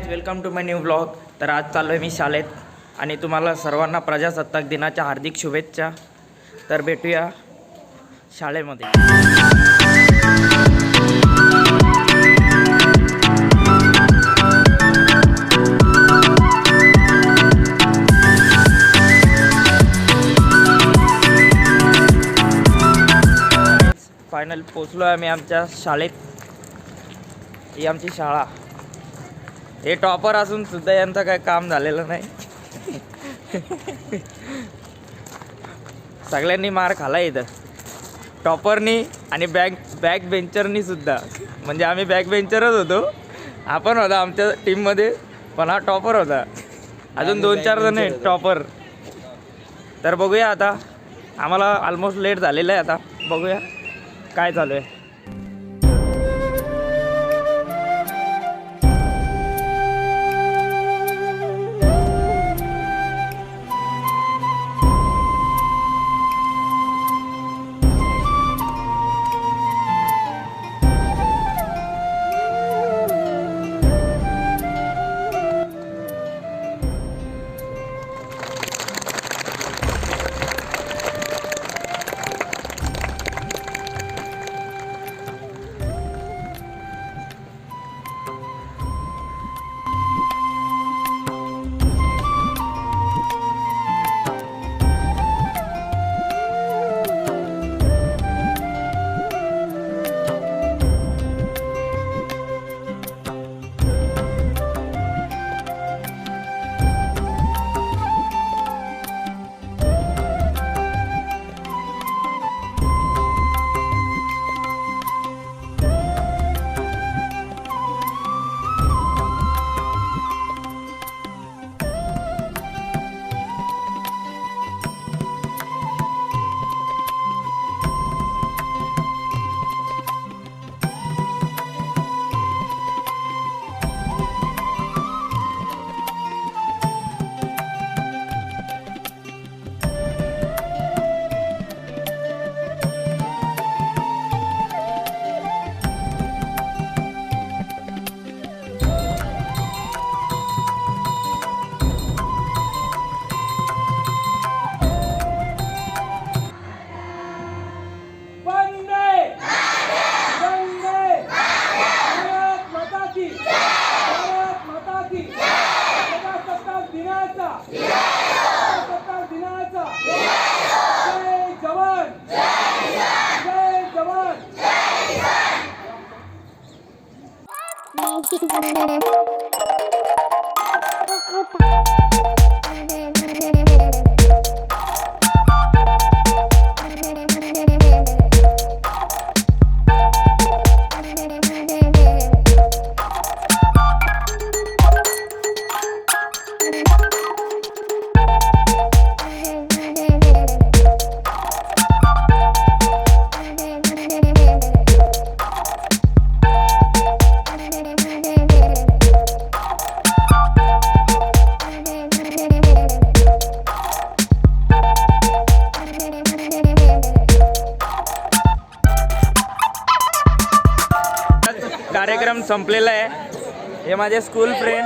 Guys, welcome to my new blog. तर आज चाललो आहे मी शाळेत आणि तुम्हाला सर्वांना प्रजासत्ताक दिनाच्या हार्दिक शुभेच्छा. तर भेटूया शाळेमध्ये. फायनल पोचलो आहे आम्ही आमच्या शाळेत. ही आमची शाळा. हे टॉपर असून सुद्धा यांचं काही काम झालेलं नाही. सगळ्यांनी मार खाला इथं, टॉपरनी आणि बॅक बेंचरनी सुद्धा. म्हणजे आम्ही बॅक बेंचरच होतो, आपण होता आमच्या टीममध्ये, पण हा टॉपर होता. अजून 2-4 जण आहेत टॉपर. तर बघूया आता, आम्हाला ऑलमोस्ट लेट झालेलं आहे. आता बघूया काय चालू आहे. कार्यक्रम संपलेला आहे. हे माझे स्कूल फ्रेंड.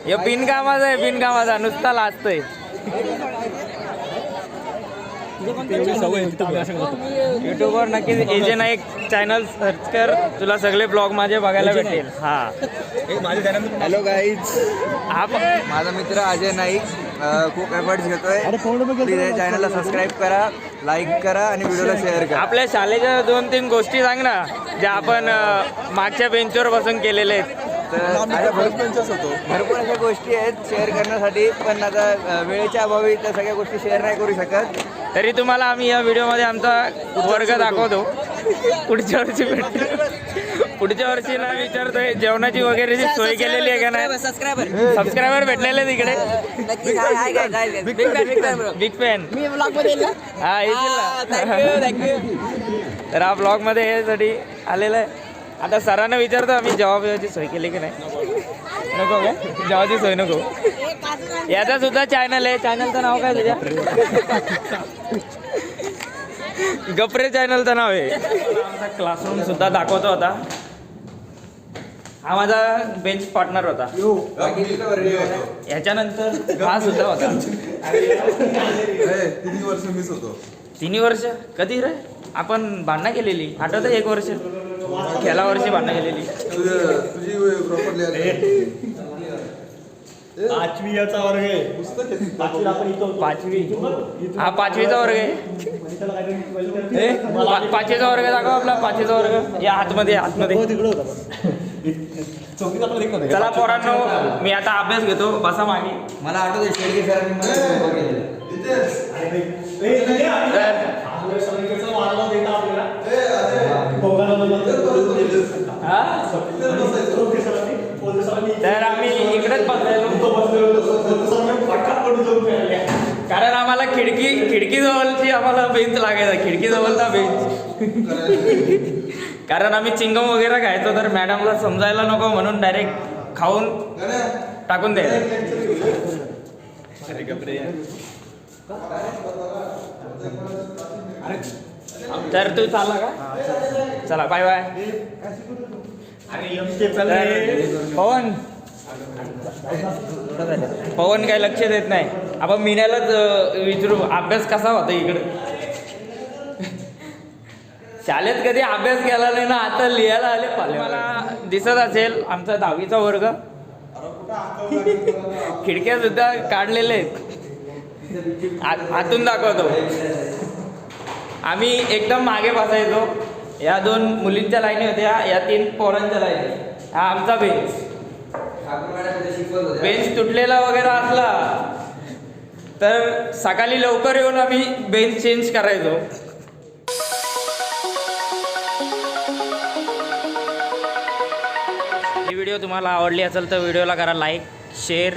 हे बिनकामाचा आहे, बिनकामाचा, नुसता लाजतोय. यूट्यूबवर नक्कीच एजे नाईक चॅनल सर्च कर, तुला सगळे ब्लॉग माझे बघायला भेटेल. हा, हॅलो गाईज, हा माझा मित्र अजय नाईक खूप एफर्ट्स घेतोय. प्लीज या चॅनलला सबस्क्राईब करा, लाईक करा आणि व्हिडिओला शेअर करा. आपल्या शाळेच्या 2-3 गोष्टी सांग ना, ज्या आपण मागच्या बेंचवर बसून केलेले आहेत. तर भरपूर अशा गोष्टी आहेत शेअर करण्यासाठी, पण आता वेळेच्या अभावी त्या सगळ्या गोष्टी शेअर नाही करू शकत. तरी तुम्हाला आम्ही या व्हिडिओमध्ये आमचा वर्ग दाखवतो. पुढच्या वर्षी पुढच्या वर्षी ना विचारतोय जेवणाची वगैरे जी सोय केलेली आहे का नाही. सबस्क्रायबर भेटलेले तिकडे. Big fan. हा, तर हा ब्लॉग मध्ये यासाठी आलेला आहे. आता सरांना विचारतो आम्ही जेवाची सोय केली की नाही. नको काय जेवाची सोय नको. याचा सुद्धा चॅनल आहे. चॅनलचं नाव काय तुझ्या? गप्रे चॅनलचं नाव आहे. आमचा क्लासरूम सुद्धा दाखवतो आता. हा माझा बेंच पार्टनर होता. याच्यानंतर हा सुद्धा होता. 3 वर्ष मिस होतो. 3 वर्ष कधी रे आपण भांडणं केलेली आठवतं? 1 वर्ष खेळा वर्षी भांडणं केलेली. तुझी प्रॉपर्ली पाचवीचा वर्ग आहे. पाचवीला आपण इथं होतो. पाचवी हा 5वीचा वर्ग आहे. पाचवीचा वर्ग दाखव आपला 5वीचा वर्ग. या आतमध्ये चौकीत आपलं एक होतं. चला पोरांनो मी आता अभ्यास घेतो. बसा मागे. मला आठवतं शेळके सरांनी मला उभं केलेलं. तर आम्ही इकडेच बसलेलो कारण आम्हाला खिडकी जवळची आम्हाला बेंच लागायचा. खिडकी जवळचा बेंच कारण आम्ही चिंगम वगैरे खायचो तर मॅडमला समजायला नको म्हणून डायरेक्ट खाऊन टाकून द्यायचं. तर तू चालला का? चला बाय बाय. पवन काय लक्ष देत नाही. आपण मीनालाच विचारू अभ्यास कसा होता इकडे. शाळेत कधी अभ्यास केला नाही ना, आता लिहायला आले पाले. मला दिसत असेल आमचा 10वीचा वर्ग. खिडक्या सुद्धा काढलेले आहेत. आतून दाखवतो. आम्ही एकदम मागे बसायचो. या 2 मुलींच्या लाईनी होत्या, या 3 पोरांच्या लाईनी. हा आमचा बेंच तुटलेला वगैरे असला तर सकाळी लवकर येऊन आम्ही बेंच चेंज करायचो. ही व्हिडिओ तुम्हाला आवडली असेल तर व्हिडिओला करा लाईक, शेअर.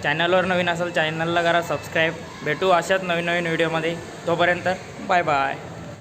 चॅनलवर नवीन असेल चॅनलला करा सबस्क्राईब. भेटू अशाच नवीन व्हिडिओमध्ये. तोपर्यंत बाय बाय.